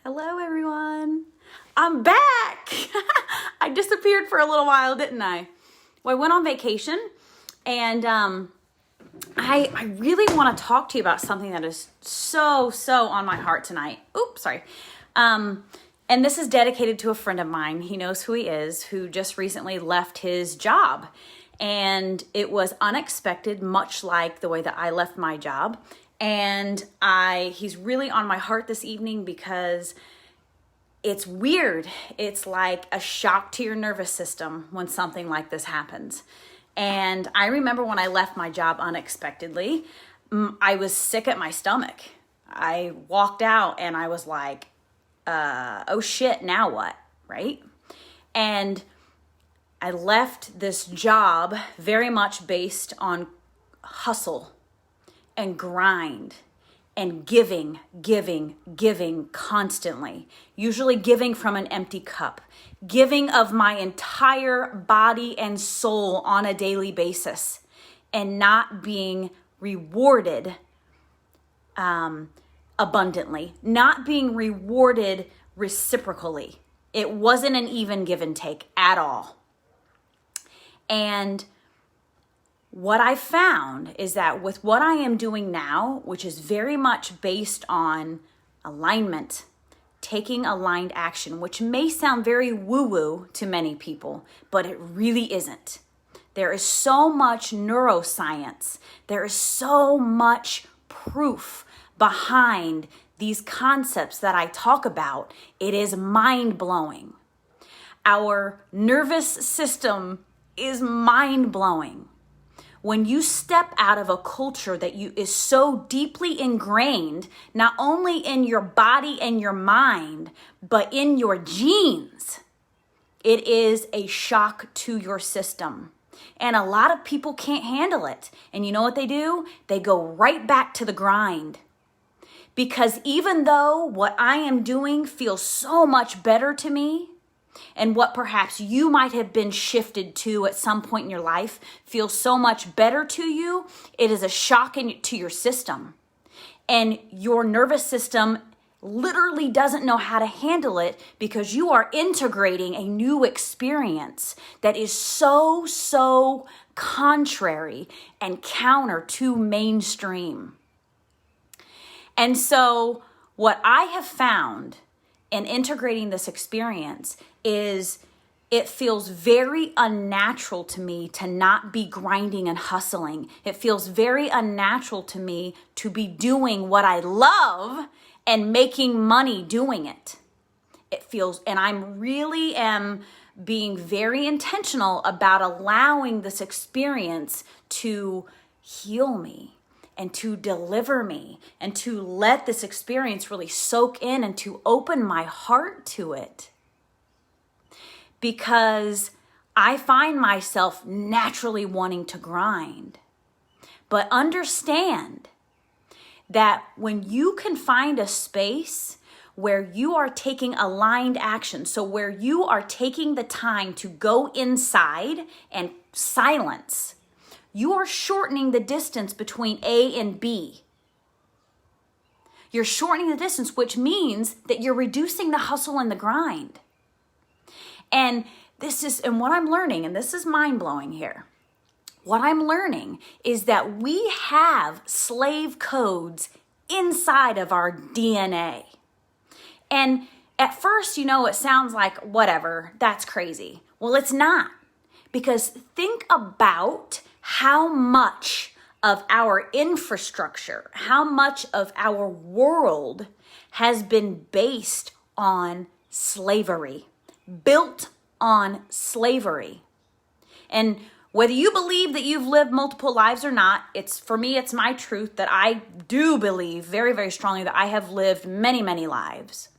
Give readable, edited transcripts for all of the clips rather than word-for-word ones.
Hello, everyone. I'm back. I disappeared for a little while, didn't I? Well, I went on vacation, and I really want to talk to you about something that is so on my heart tonight. Oops, sorry. And this is dedicated to a friend of mine. He knows who he is, who just recently left his job. And it was unexpected, much like the way that I left my job. And he's really on my heart this evening because it's weird. It's like a shock to your nervous system when something like this happens. And I remember when I left my job unexpectedly, I was sick at my stomach. I walked out and I was like, oh shit, now what, right? And I left this job very much based on hustle and grind and giving constantly, usually giving from an empty cup, giving of my entire body and soul on a daily basis and not being rewarded abundantly, not being rewarded reciprocally. It wasn't an even give and take at all. And what I found is that with what I am doing now, which is very much based on alignment, taking aligned action, which may sound very woo-woo to many people, but it really isn't. There is so much neuroscience. There is so much proof behind these concepts that I talk about. It is mind-blowing. Our nervous system is mind-blowing. When you step out of a culture that is so deeply ingrained, not only in your body and your mind, but in your genes, it is a shock to your system. And a lot of people can't handle it. And you know what they do? They go right back to the grind. Because even though what I am doing feels so much better to me, and what perhaps you might have been shifted to at some point in your life feels so much better to you, it is a shock to your system. And your nervous system literally doesn't know how to handle it because you are integrating a new experience that is so contrary and counter to mainstream. And so what I have found in integrating this experience is it feels very unnatural to me to not be grinding and hustling. It feels very unnatural to me to be doing what I love and making money doing it. It feels, and I'm really am being very intentional about allowing this experience to heal me and to deliver me and to let this experience really soak in and to open my heart to it. Because I find myself naturally wanting to grind. But understand that when you can find a space where you are taking aligned action, so where you are taking the time to go inside and silence, you are shortening the distance between A and B. You're shortening the distance, which means that you're reducing the hustle and the grind. And what I'm learning, and this is mind-blowing here, what I'm learning is that we have slave codes inside of our DNA. And at first, it sounds like, whatever, that's crazy. Well, it's not. Because think about how much of our infrastructure, how much of our world has been based on slavery, built on slavery. And whether you believe that you've lived multiple lives or not, for me, it's my truth that I do believe very strongly that I have lived many lives.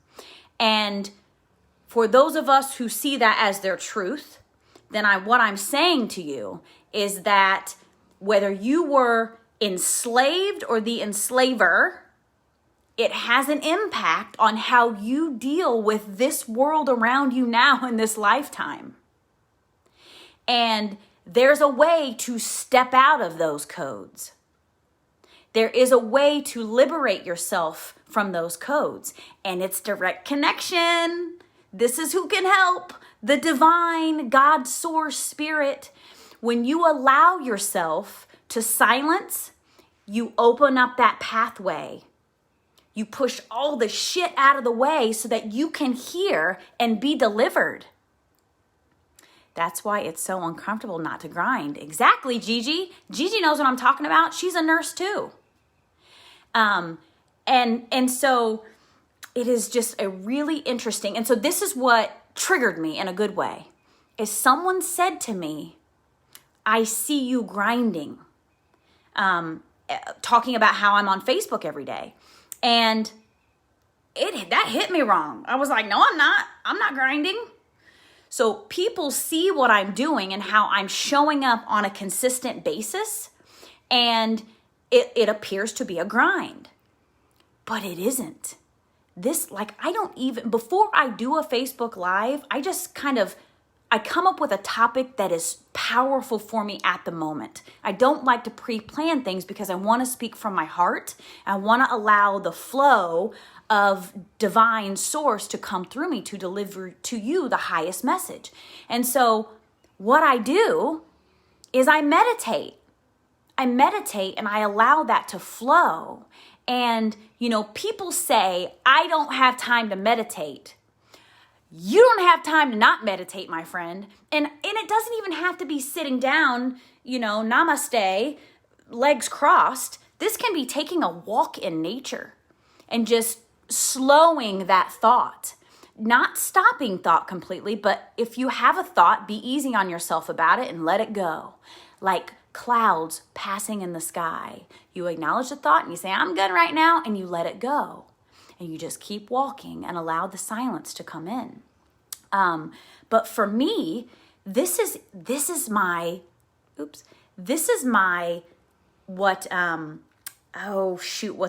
And for those of us who see that as their truth, then what I'm saying to you is that whether you were enslaved or the enslaver, it has an impact on how you deal with this world around you now in this lifetime. And there's a way to step out of those codes. There is a way to liberate yourself from those codes, and it's direct connection. This is who can help. The divine, God, source, spirit. When you allow yourself to silence, you open up that pathway. You push all the shit out of the way so that you can hear and be delivered. That's why it's so uncomfortable not to grind. Exactly, Gigi. Gigi knows what I'm talking about. She's a nurse too. And so it is just a really interesting. And so this is what triggered me in a good way. Is someone said to me, I see you grinding. Talking about how I'm on Facebook every day. And that hit me wrong. I was like, no, I'm not. I'm not grinding. So people see what I'm doing and how I'm showing up on a consistent basis. And it appears to be a grind. But it isn't. Before I do a Facebook Live, I come up with a topic that is powerful for me at the moment. I don't like to pre-plan things because I want to speak from my heart. I want to allow the flow of divine source to come through me to deliver to you the highest message. And so what I do is I meditate. And I allow that to flow. And, people say, I don't have time to meditate. You don't have time to not meditate, my friend. And it doesn't even have to be sitting down, namaste, legs crossed. This can be taking a walk in nature and just slowing that thought. Not stopping thought completely, but if you have a thought, be easy on yourself about it and let it go. Like clouds passing in the sky. You acknowledge the thought and you say, I'm good right now, and you let it go. And you just keep walking and allow the silence to come in. But for me, this is my, what's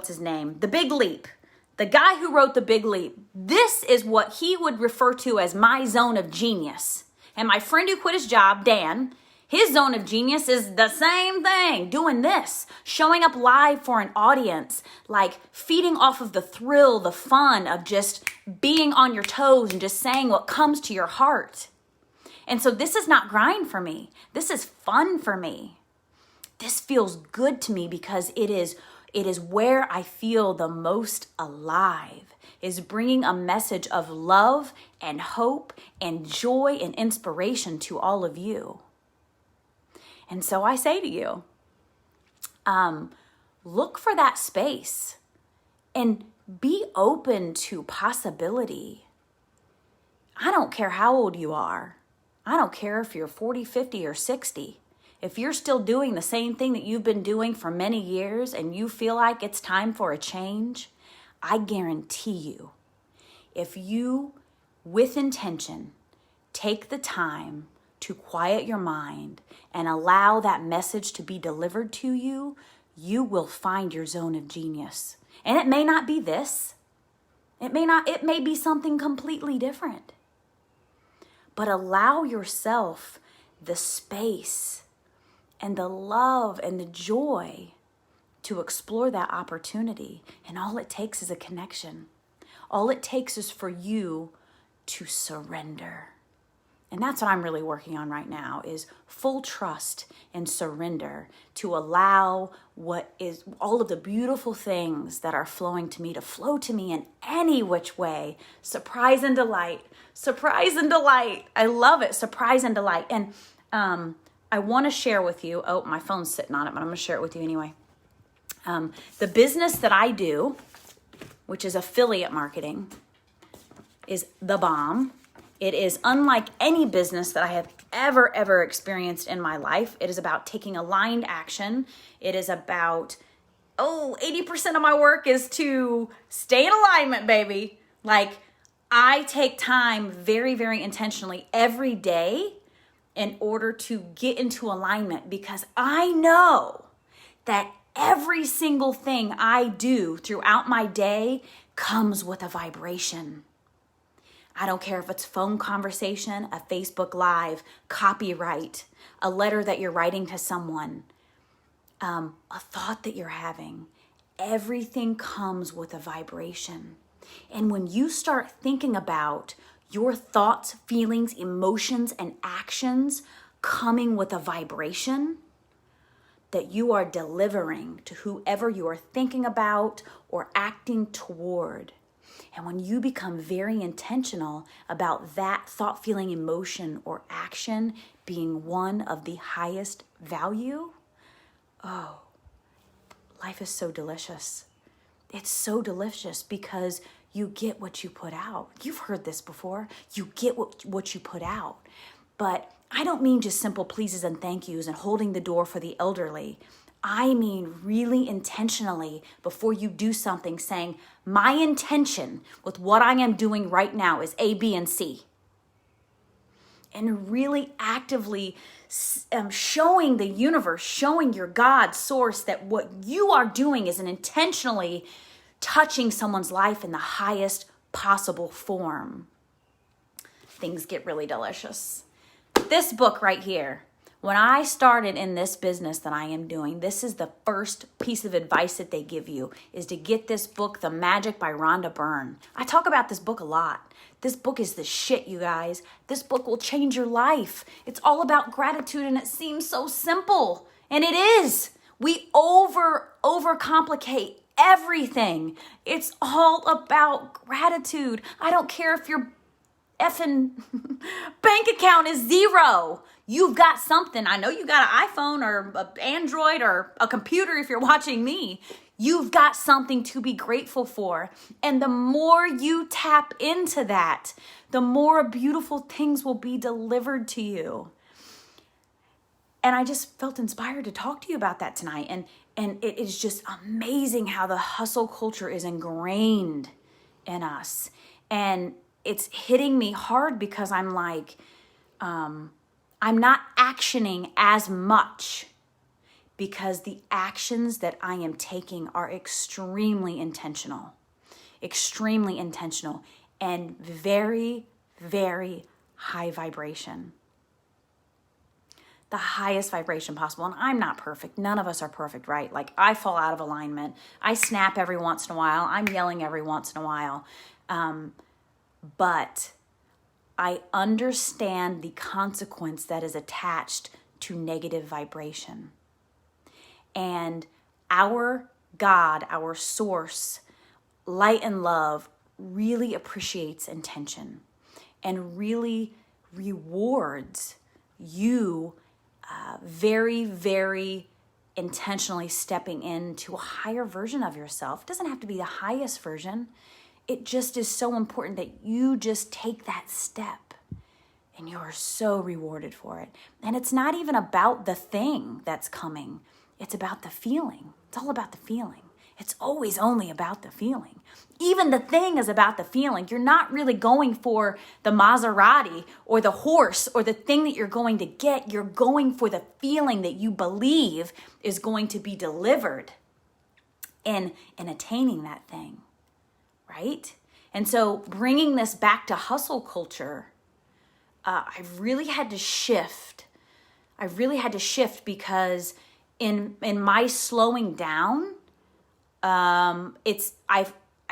his name? The Big Leap. The guy who wrote The Big Leap. This is what he would refer to as my zone of genius. And my friend who quit his job, Dan, his zone of genius is the same thing, doing this, showing up live for an audience, like feeding off of the thrill, the fun of just being on your toes and just saying what comes to your heart. And so this is not grind for me. This is fun for me. This feels good to me because it is where I feel the most alive, is bringing a message of love and hope and joy and inspiration to all of you. And so I say to you, look for that space and be open to possibility. I don't care how old you are. I don't care if you're 40, 50, or 60. If you're still doing the same thing that you've been doing for many years and you feel like it's time for a change, I guarantee you, if you, with intention, take the time to quiet your mind and allow that message to be delivered to you, you will find your zone of genius. And it may not be this. It may be something completely different. But allow yourself the space and the love and the joy to explore that opportunity. And all it takes is a connection. All it takes is for you to surrender. And that's what I'm really working on right now, is full trust and surrender to allow what is all of the beautiful things that are flowing to me to flow to me in any which way. Surprise and delight. Surprise and delight. I love it. Surprise and delight. And I want to share with you, my phone's sitting on it, but I'm going to share it with you anyway. The business that I do, which is affiliate marketing, is the bomb. It is unlike any business that I have ever experienced in my life. It is about taking aligned action. It is about, 80% of my work is to stay in alignment, baby. Like, I take time very, very intentionally every day in order to get into alignment, because I know that every single thing I do throughout my day comes with a vibration. I don't care if it's phone conversation, a Facebook Live, copyright, a letter that you're writing to someone, a thought that you're having. everything comes with a vibration. And when you start thinking about your thoughts, feelings, emotions, and actions coming with a vibration that you are delivering to whoever you are thinking about or acting toward. And when you become very intentional about that thought, feeling, emotion, or action being one of the highest value, oh, life is so delicious. It's so delicious because you get what you put out. You've heard this before. You get what you put out. But I don't mean just simple pleases and thank yous and holding the door for the elderly. I mean really intentionally, before you do something, saying, my intention with what I am doing right now is A, B, and C. And really actively showing the universe, showing your God source that what you are doing is intentionally touching someone's life in the highest possible form. Things get really delicious. This book right here, when I started in this business that I am doing, this is the first piece of advice that they give you, is to get this book, The Magic by Rhonda Byrne. I talk about this book a lot. This book is the shit, you guys. This book will change your life. It's all about gratitude, and it seems so simple. And it is. We overcomplicate everything. It's all about gratitude. I don't care if your effing bank account is zero. You've got something. I know you got an iPhone or an Android or a computer if you're watching me. You've got something to be grateful for. And the more you tap into that, the more beautiful things will be delivered to you. And I just felt inspired to talk to you about that tonight. And it is just amazing how the hustle culture is ingrained in us. And it's hitting me hard because I'm like, I'm not actioning as much because the actions that I am taking are extremely intentional, and very, very high vibration. The highest vibration possible. And I'm not perfect. None of us are perfect, right? Like, I fall out of alignment. I snap every once in a while. I'm yelling every once in a while. But I understand the consequence that is attached to negative vibration. And our God, our source, light and love, really appreciates intention and really rewards you very, very intentionally stepping into a higher version of yourself. It doesn't have to be the highest version. It just is so important that you just take that step, and you are so rewarded for it. And it's not even about the thing that's coming. It's about the feeling. It's all about the feeling. It's always only about the feeling. Even the thing is about the feeling. You're not really going for the Maserati or the horse or the thing that you're going to get. You're going for the feeling that you believe is going to be delivered in attaining that thing. Right? And so bringing this back to hustle culture, I really had to shift. Because in my slowing down, I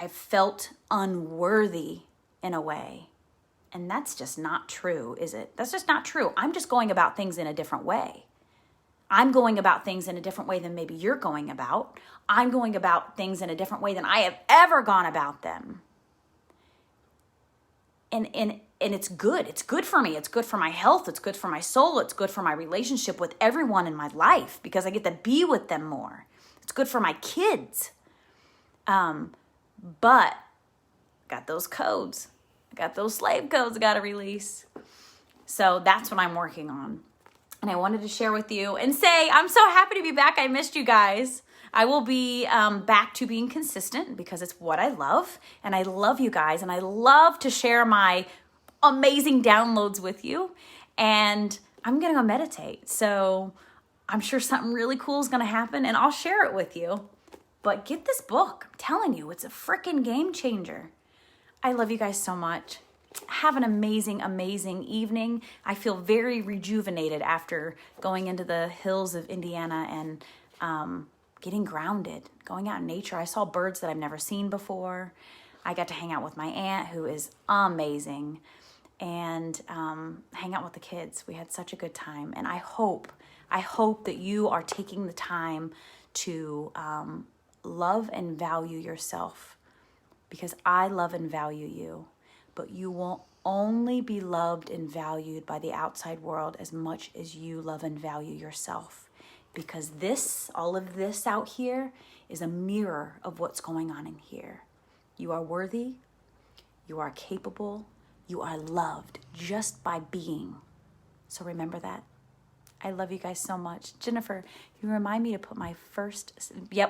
felt unworthy in a way. And that's just not true, is it? That's just not true. I'm just going about things in a different way. I'm going about things in a different way than maybe you're going about. I'm going about things in a different way than I have ever gone about them. And it's good. It's good for me. It's good for my health. It's good for my soul. It's good for my relationship with everyone in my life because I get to be with them more. It's good for my kids. But got those codes. I got those slave codes I got to release. So that's what I'm working on. And I wanted to share with you and say, I'm so happy to be back. I missed you guys. I will be back to being consistent because it's what I love. And I love you guys. And I love to share my amazing downloads with you. And I'm going to go meditate. So I'm sure something really cool is going to happen and I'll share it with you. But get this book. I'm telling you, it's a freaking game changer. I love you guys so much. Have an amazing, amazing evening. I feel very rejuvenated after going into the hills of Indiana and getting grounded, going out in nature. I saw birds that I've never seen before. I got to hang out with my aunt, who is amazing, and hang out with the kids. We had such a good time. And I hope that you are taking the time to love and value yourself, because I love and value you, but you will only be loved and valued by the outside world as much as you love and value yourself, because all of this out here is a mirror of what's going on in here. You are worthy, you are capable, you are loved just by being. So remember that. I love you guys so much. Jennifer, you remind me to put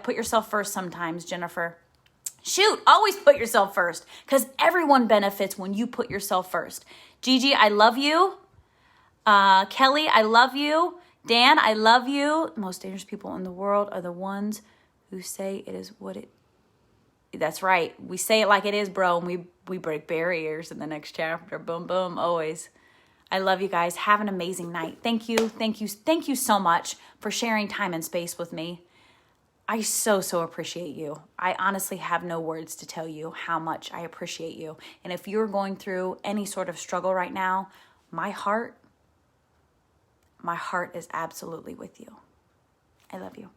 put yourself first sometimes, Jennifer. Shoot, always put yourself first, because everyone benefits when you put yourself first. Gigi, I love you. Kelly, I love you. Dan, I love you. The most dangerous people in the world are the ones who say it is what it. That's right. We say it like it is, bro, and we break barriers in the next chapter. Boom, boom, always. I love you guys. Have an amazing night. Thank you so much for sharing time and space with me. I so appreciate you. I honestly have no words to tell you how much I appreciate you. And if you're going through any sort of struggle right now, my heart is absolutely with you. I love you.